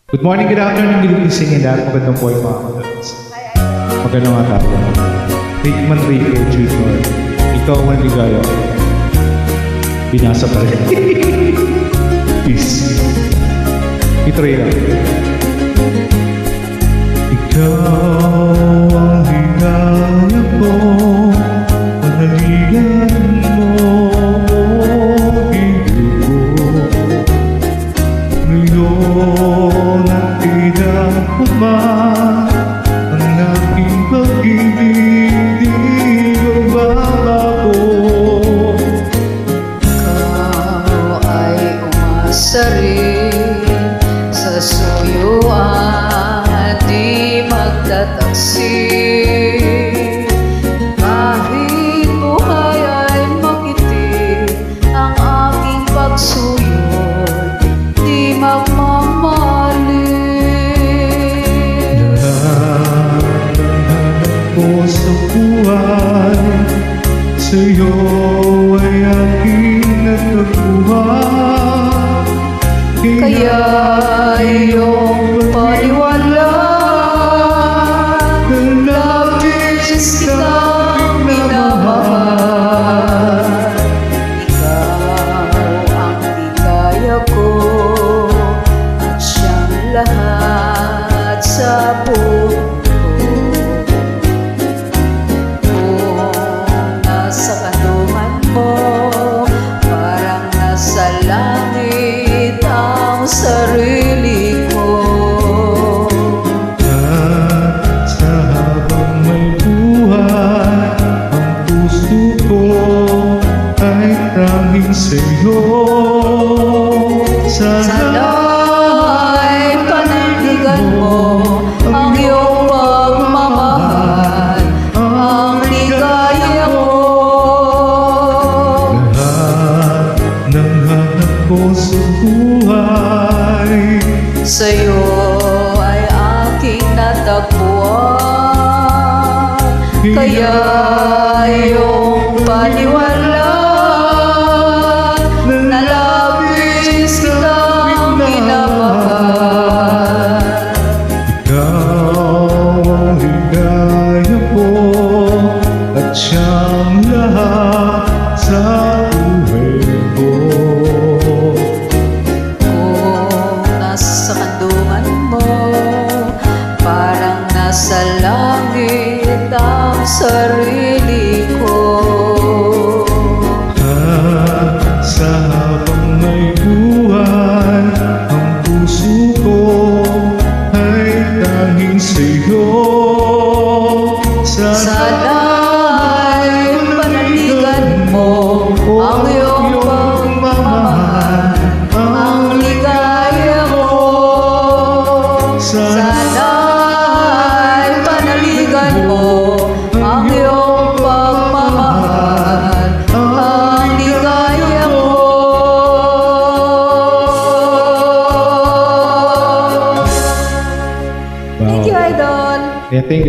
Good morning, good afternoon, good evening, singin lahat. Magandang po yung mga kapatid. Magandang nga tayo. Rick Manrique, Jr. Ikaw ang ligaya. Binasa pa rin. Peace. Ito rin lang. Ikaw ang ligaya ko. Panaligan mo. Ngayon at tinapot man ang aking pag-ibig, di magbabago. Ikaw ay umasa rin sa suyuan, di magtataksin. Kahit buhay ay makitim, ang aking pagsuyod di magmamahalin. Lahat ng hanap ko sa buhay, sa'yo ay aking nagkakuha. Kaya iyong paliwanag, labis kitang minamahal. Ikaw ang ligaya ko at siyang lahat sa buhay ko. Kung nasa kanlungan mo, parang nasa langit ang sarili ko. At sa habang may buhay, ang puso ko ay tanging sa'yo. Sana'y panaligan mo ang iyong pagmamahal, ang ligaya mo. Lahat ng hanap ko sa buhay, Sa'yo ay aking natagpuan. Kaya iyong paliwanag na labis kitang minamahal. ikaw ang ligaya ko at siyang lahat sa buhay ko. Kung nasa kandungan mo, parang nasa langit ang sarili ko. At sa habang may buhay, ang puso ko ay tanging sa'yo. Sana'y panaligan mo ang iyong pagmamahal, ang ligaya mo. Sana'y panaligan mo ang iyong pagmamahal, ang ligaya mo. Thank you, Idol. Yeah, thank you.